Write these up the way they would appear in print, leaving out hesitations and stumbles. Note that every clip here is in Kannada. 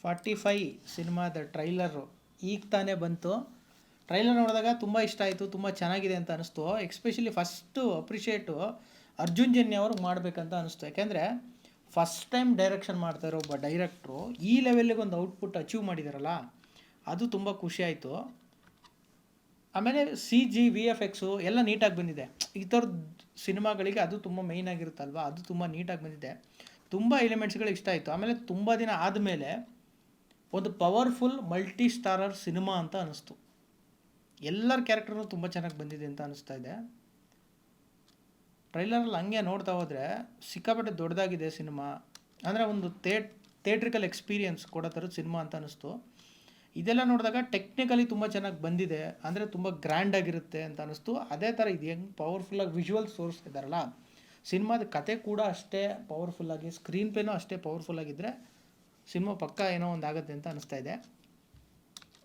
45 ಸಿನಿಮಾದ ಟ್ರೈಲರು ಈಗ ತಾನೇ ಬಂತು. ಟ್ರೈಲರ್ ನೋಡಿದಾಗ ತುಂಬ ಇಷ್ಟ ಆಯಿತು, ತುಂಬ ಚೆನ್ನಾಗಿದೆ ಅಂತ ಅನಿಸ್ತು. ಎಕ್ಸ್ಪೆಷಲಿ ಫಸ್ಟು ಅಪ್ರಿಷಿಯೇಟು ಅರ್ಜುನ್ ಜನ್ಯ ಅವ್ರಿಗೆ ಮಾಡಬೇಕಂತ ಅನಿಸ್ತು. ಯಾಕೆಂದರೆ ಫಸ್ಟ್ ಟೈಮ್ ಡೈರೆಕ್ಷನ್ ಮಾಡ್ತಾಯಿರೋ ಒಬ್ಬ ಡೈರೆಕ್ಟ್ರು ಈ ಲೆವೆಲ್ಲಿಗೆ ಒಂದು ಔಟ್ಪುಟ್ ಅಚೀವ್ ಮಾಡಿದಾರಲ್ಲ, ಅದು ತುಂಬ ಖುಷಿ ಆಯಿತು. ಆಮೇಲೆ CG VFX ಎಲ್ಲ ನೀಟಾಗಿ ಬಂದಿದೆ. ಈ ಥರದ ಸಿನಿಮಾಗಳಿಗೆ ಅದು ತುಂಬ ಮೇಯ್ನ್ ಆಗಿರುತ್ತಲ್ವ, ಅದು ತುಂಬ ನೀಟಾಗಿ ಬಂದಿದೆ. ತುಂಬ ಎಲಿಮೆಂಟ್ಸ್ಗಳು ಇಷ್ಟ ಆಯಿತು. ಆಮೇಲೆ ತುಂಬ ದಿನ ಆದಮೇಲೆ ಒಂದು ಪವರ್ಫುಲ್ ಮಲ್ಟಿ ಸ್ಟಾರರ್ ಸಿನಿಮಾ ಅಂತ ಅನ್ನಿಸ್ತು. ಎಲ್ಲರ ಕ್ಯಾರೆಕ್ಟರ್ನು ತುಂಬ ಚೆನ್ನಾಗಿ ಬಂದಿದೆ ಅಂತ ಅನ್ನಿಸ್ತಾ ಇದೆ. ಟ್ರೈಲರಲ್ಲಿ ಹಂಗೆ ನೋಡ್ತಾ ಹೋದರೆ ಸಿಕ್ಕಾಪಟ್ಟೆ ದೊಡ್ಡದಾಗಿದೆ ಸಿನಿಮಾ. ಅಂದರೆ ಒಂದು ಥಿಯೇಟ್ರಿಕಲ್ ಎಕ್ಸ್ಪೀರಿಯನ್ಸ್ ಕೊಡೋ ಥರದ ಸಿನಿಮಾ ಅಂತ ಅನ್ನಿಸ್ತು. ಇದೆಲ್ಲ ನೋಡಿದಾಗ ಟೆಕ್ನಿಕಲಿ ತುಂಬ ಚೆನ್ನಾಗಿ ಬಂದಿದೆ, ಅಂದರೆ ತುಂಬ ಗ್ರ್ಯಾಂಡಾಗಿರುತ್ತೆ ಅಂತ ಅನ್ನಿಸ್ತು. ಅದೇ ಥರ ಇದು ಹೆಂಗೆ ಪವರ್ಫುಲ್ಲಾಗಿ ವಿಜುವಲ್ಸ್ ತೋರಿಸ್ತಿದ್ದಾರಲ್ಲ, ಸಿನಿಮಾದ ಕತೆ ಕೂಡ ಅಷ್ಟೇ ಪವರ್ಫುಲ್ಲಾಗಿ, ಸ್ಕ್ರೀನ್ ಪ್ಲೇನೂ ಅಷ್ಟೇ ಪವರ್ಫುಲ್ಲಾಗಿದ್ದರೆ ಸಿನಿಮಾ ಪಕ್ಕ ಏನೋ ಒಂದು ಆಗುತ್ತೆ ಅಂತ ಅನ್ನಿಸ್ತಾ ಇದೆ.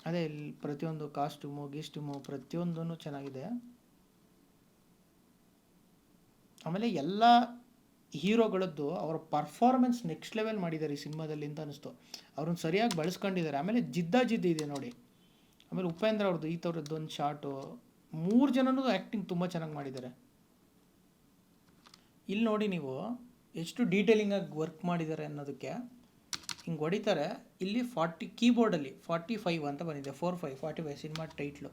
ಅದೇ ಇಲ್ಲಿ ಪ್ರತಿಯೊಂದು ಕಾಸ್ಟ್ಯೂಮು ಪ್ರತಿಯೊಂದೂ ಚೆನ್ನಾಗಿದೆ. ಆಮೇಲೆ ಎಲ್ಲ ಹೀರೋಗಳದ್ದು ಅವರ ಪರ್ಫಾರ್ಮೆನ್ಸ್ ನೆಕ್ಸ್ಟ್ ಲೆವೆಲ್ ಮಾಡಿದ್ದಾರೆ ಈ ಸಿನಿಮಾದಲ್ಲಿ ಅಂತ ಅನ್ನಿಸ್ತು. ಅವ್ರನ್ನ ಸರಿಯಾಗಿ ಬಳಸ್ಕೊಂಡಿದ್ದಾರೆ. ಆಮೇಲೆ ಜಿದ್ದ ಇದೆ ನೋಡಿ. ಆಮೇಲೆ ಉಪೇಂದ್ರ ಅವ್ರದ್ದು ಈ ಥರದ್ದೊಂದು ಶಾರ್ಟು, 3 ಜನನೂ ಆ್ಯಕ್ಟಿಂಗ್ ತುಂಬ ಚೆನ್ನಾಗಿ ಮಾಡಿದ್ದಾರೆ. ಇಲ್ಲಿ ನೋಡಿ ನೀವು ಎಷ್ಟು ಡೀಟೇಲಿಂಗಾಗಿ ವರ್ಕ್ ಮಾಡಿದ್ದಾರೆ ಅನ್ನೋದಕ್ಕೆ. ಹಿಂಗೆ ಹೊಡಿತಾರೆ, ಇಲ್ಲಿ 40 ಕೀಬೋರ್ಡಲ್ಲಿ 45 ಅಂತ ಬಂದಿದೆ, 45 ಸಿನಿಮಾ ಟೈಟ್ಲು.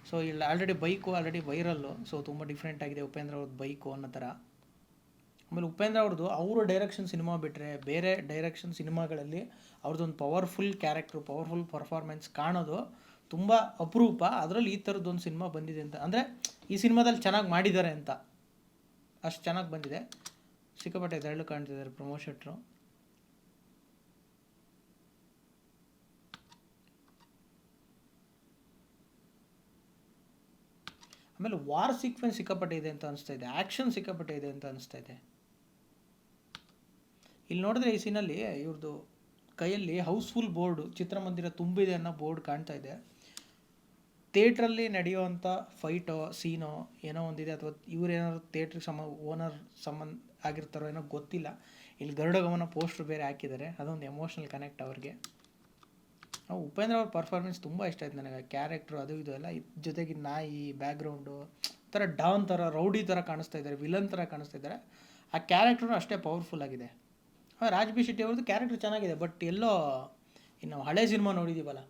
ಸೊ ಇಲ್ಲಿ ಆಲ್ರೆಡಿ ವೈರಲ್ಲು, ಸೊ ತುಂಬ ಡಿಫ್ರೆಂಟ್ ಆಗಿದೆ ಉಪೇಂದ್ರ ಅವ್ರದ್ದು ಬೈಕು ಅನ್ನೋ ಥರ. ಆಮೇಲೆ ಉಪೇಂದ್ರ ಅವ್ರದ್ದು ಅವರು ಡೈರೆಕ್ಷನ್ ಸಿನಿಮಾ ಬಿಟ್ಟರೆ ಬೇರೆ ಡೈರೆಕ್ಷನ್ ಸಿನಿಮಾಗಳಲ್ಲಿ ಅವ್ರದ್ದೊಂದು ಪವರ್ಫುಲ್ ಕ್ಯಾರೆಕ್ಟ್ರು, ಪವರ್ಫುಲ್ ಪರ್ಫಾರ್ಮೆನ್ಸ್ ಕಾಣೋದು ತುಂಬ ಅಪರೂಪ. ಅದರಲ್ಲಿ ಈ ಥರದ್ದೊಂದು ಸಿನಿಮಾ ಬಂದಿದೆ ಅಂತ ಅಂದರೆ ಈ ಸಿನಿಮಾದಲ್ಲಿ ಚೆನ್ನಾಗಿ ಮಾಡಿದ್ದಾರೆ ಅಂತ, ಅಷ್ಟು ಚೆನ್ನಾಗಿ ಬಂದಿದೆ. ಸಿಕ್ಕಾಪಟ್ಟೆ ಇದರಲ್ಲೂ ಕಾಣ್ತಿದ್ದಾರೆ ಪ್ರಮೋಷಟ್ರು. ಆಮೇಲೆ ವಾರ್ ಸೀಕ್ವೆನ್ಸ್ ಸಿಕ್ಕಾಪಟ್ಟೆ ಇದೆ ಅಂತ ಅನಿಸ್ತಾ ಇದೆ, ಆ್ಯಕ್ಷನ್ ಸಿಕ್ಕಾಪಟ್ಟೆ ಇದೆ ಅಂತ ಅನಿಸ್ತಾ ಇದೆ. ಇಲ್ಲಿ ನೋಡಿದ್ರೆ ಈ ಸೀನಲ್ಲಿ ಇವ್ರದ್ದು ಕೈಯಲ್ಲಿ ಹೌಸ್ಫುಲ್ ಬೋರ್ಡು, ಚಿತ್ರಮಂದಿರ ತುಂಬಿದೆ ಅನ್ನೋ ಬೋರ್ಡ್ ಕಾಣ್ತಾ ಇದೆ. ಥಿಯೇಟ್ರಲ್ಲಿ ನಡೆಯುವಂಥ ಫೈಟೋ ಸೀನೋ ಏನೋ ಒಂದಿದೆ, ಅಥವಾ ಇವರೇನಾದ್ರು ಥಿಯೇಟ್ರಿಗೆ ಓನರ್ ಸಂಬಂಧ ಆಗಿರ್ತಾರೋ ಏನೋ ಗೊತ್ತಿಲ್ಲ. ಇಲ್ಲಿ ಗರುಡಗಮನ ಪೋಸ್ಟ್ರು ಬೇರೆ ಹಾಕಿದ್ದಾರೆ, ಅದೊಂದು ಎಮೋಷ್ನಲ್ ಕನೆಕ್ಟ್ ಅವ್ರಿಗೆ. ಉಪೇಂದ್ರ ಅವ್ರ ಪರ್ಫಾರ್ಮೆನ್ಸ್ ತುಂಬ ಇಷ್ಟ ಆಯ್ತು ನನಗೆ. ಕ್ಯಾರೆಕ್ಟ್ರು ಅದು ಇದು ಎಲ್ಲ ಜೊತೆಗೆ ನಾಯಿ ಬ್ಯಾಕ್ಗ್ರೌಂಡು ಥರ ಡಾನ್ ಥರ ರೌಡಿ ಥರ ಕಾಣಿಸ್ತಾ ಇದ್ದಾರೆ, ವಿಲನ್ ಥರ ಕಾಣಿಸ್ತಾ ಇದ್ದಾರೆ. ಆ ಕ್ಯಾರೆಕ್ಟ್ರೂ ಅಷ್ಟೇ ಪವರ್ಫುಲ್ ಆಗಿದೆ. ರಾಜ್ ಬಿ ಶೆಟ್ಟಿ ಅವ್ರದ್ದು ಕ್ಯಾರೆಕ್ಟ್ರ್ ಚೆನ್ನಾಗಿದೆ, ಬಟ್ ಎಲ್ಲೋ ಇನ್ನು ಹಳೆ ಸಿನಿಮಾ ನೋಡಿದ್ದೀವಲ್ಲ,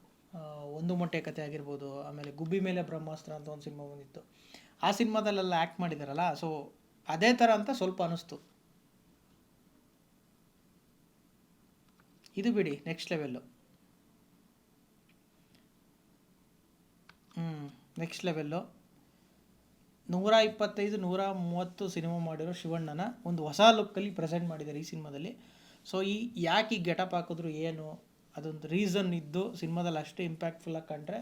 ಒಂದು ಮೊಟ್ಟೆ ಕತೆ ಆಗಿರ್ಬೋದು, ಆಮೇಲೆ ಗುಬ್ಬಿ ಮೇಲೆ ಬ್ರಹ್ಮಾಸ್ತ್ರ ಅಂತ ಒಂದು ಸಿನಿಮಾ ಬಂದಿತ್ತು, ಆ ಸಿನಿಮಾದಲ್ಲೆಲ್ಲ ಆ್ಯಕ್ಟ್ ಮಾಡಿದಾರಲ್ಲ, ಸೊ ಅದೇ ಥರ ಅಂತ ಸ್ವಲ್ಪ ಅನ್ನಿಸ್ತು. ಇದು ಬಿಡಿ next level. Next level 125 130 cinema ಮಾಡಿರೋ ಶಿವಣ್ಣನ ಒಂದು ಹೊಸ ಲುಕ್ಕಲ್ಲಿ ಪ್ರೆಸೆಂಟ್ ಮಾಡಿದ್ದಾರೆ ಈ ಸಿನಿಮಾದಲ್ಲಿ. ಸೊ ಯಾಕೆ ಈ ಗೆಟಪ್ ಹಾಕಿದ್ರು ಏನು, ಅದೊಂದು ರೀಸನ್ ಇದ್ದು ಸಿನಿಮಾದಲ್ಲಿ ಅಷ್ಟೇ ಇಂಪ್ಯಾಕ್ಟ್ಫುಲ್ಲಾಗಿ ಕಂಡ್ರೆ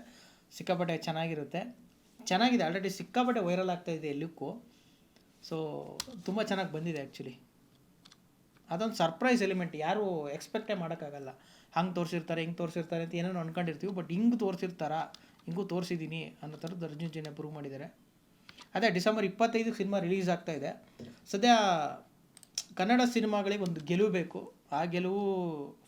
ಸಿಕ್ಕಾಪಟ್ಟೆ ಚೆನ್ನಾಗಿದೆ. ಆಲ್ರೆಡಿ ಸಿಕ್ಕಾಪಟ್ಟೆ ವೈರಲ್ ಆಗ್ತಾಯಿದೆ ಲುಕ್ಕು. ಸೊ ತುಂಬ ಚೆನ್ನಾಗಿ ಬಂದಿದೆ ಆ್ಯಕ್ಚುಲಿ. ಅದೊಂದು ಸರ್ಪ್ರೈಸ್ ಎಲಿಮೆಂಟ್, ಯಾರು ಎಕ್ಸ್ಪೆಕ್ಟೇ ಮಾಡೋಕ್ಕಾಗಲ್ಲ. ಹಂಗೆ ತೋರಿಸಿರ್ತಾರೆ ಹಿಂಗೆ ತೋರಿಸಿರ್ತಾರೆ ಅಂತ ಏನೇನೋ ಅಂದ್ಕೊಂಡಿರ್ತೀವಿ, ಬಟ್ ಹಿಂಗೆ ಹಿಂಗೂ ತೋರಿಸಿದ್ದೀನಿ ಅನ್ನೋ ಥರದ್ದು ಅರ್ಜುನ್ ಜನ್ಯ ಪ್ರೂವ್ ಮಾಡಿದ್ದಾರೆ. ಅದೇ ಡಿಸೆಂಬರ್ 25 ಸಿನಿಮಾ ರಿಲೀಸ್ ಆಗ್ತಾಯಿದೆ. ಸದ್ಯ ಕನ್ನಡ ಸಿನಿಮಾಗಳಿಗೆ ಒಂದು ಗೆಲುವು ಬೇಕು. ಆ ಗೆಲುವು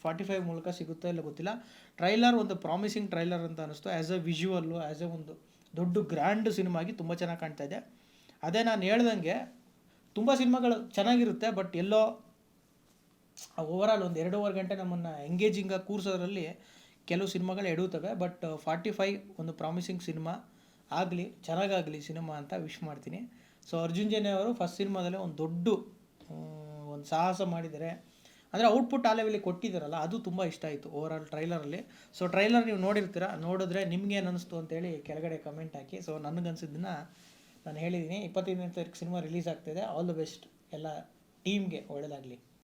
45 ಮೂಲಕ ಸಿಗುತ್ತೋ ಇಲ್ಲ ಗೊತ್ತಿಲ್ಲ. ಟ್ರೈಲರ್ ಒಂದು ಪ್ರಾಮಿಸಿಂಗ್ ಟ್ರೈಲರ್ ಅಂತ ಅನ್ನಿಸ್ತು. ಆ್ಯಸ್ ಎ ವಿಜುವಲ್ಲು, ಆ್ಯಸ್ ಎ ಒಂದು ದೊಡ್ಡ ಗ್ರ್ಯಾಂಡ್ ಸಿನಿಮಾಗಿ ತುಂಬ ಚೆನ್ನಾಗಿ ಕಾಣ್ತಾ ಇದೆ. ಅದೇ ನಾನು ಹೇಳ್ದಂಗೆ ತುಂಬ ಸಿನಿಮಾಗಳು ಚೆನ್ನಾಗಿರುತ್ತೆ, ಬಟ್ ಎಲ್ಲೋ ಓವರಾಲ್ ಒಂದು 2.5 ಗಂಟೆ ನಮ್ಮನ್ನು ಎಂಗೇಜಿಂಗಾಗಿ ಕೂರಿಸೋದ್ರಲ್ಲಿ ಕೆಲವು ಸಿನಿಮಾಗಳು ಎಡುತ್ತವೆ. ಬಟ್ 45 ಒಂದು ಪ್ರಾಮಿಸಿಂಗ್ ಸಿನಿಮಾ ಆಗಲಿ, ಚೆನ್ನಾಗಾಗಲಿ ಸಿನಿಮಾ ಅಂತ ವಿಶ್ ಮಾಡ್ತೀನಿ. ಸೊ ಅರ್ಜುನ್ ಜನ್ಯ ಅವರು ಫಸ್ಟ್ ಸಿನಿಮಾದಲ್ಲೇ ಒಂದು ದೊಡ್ಡ ಒಂದು ಸಾಹಸ ಮಾಡಿದ್ದಾರೆ. ಅಂದರೆ ಔಟ್ಪುಟ್ ಆ ಲೆವೆಲಿಗೆ ಕೊಟ್ಟಿದ್ದಾರಲ್ಲ, ಅದು ತುಂಬ ಇಷ್ಟ ಆಯಿತು ಓವರಾಲ್ ಟ್ರೈಲರಲ್ಲಿ. ಸೊ ಟ್ರೈಲರ್ ನೀವು ನೋಡಿದ್ರೆ ನಿಮ್ಗೇನು ಅನ್ನಿಸ್ತು ಅಂತೇಳಿ ಕೆಳಗಡೆ ಕಮೆಂಟ್ ಹಾಕಿ. ಸೊ ನನಗನ್ಸಿದ್ದನ್ನು ನಾನು ಹೇಳಿದ್ದೀನಿ. 25ನೇ ತಾರೀಕು ಸಿನಿಮಾ ರಿಲೀಸ್ ಆಗ್ತಾಯಿದೆ. ಆಲ್ ದ ಬೆಸ್ಟ್ ಎಲ್ಲ ಟೀಮ್ಗೆ, ಒಳ್ಳೆಯದಾಗಲಿ.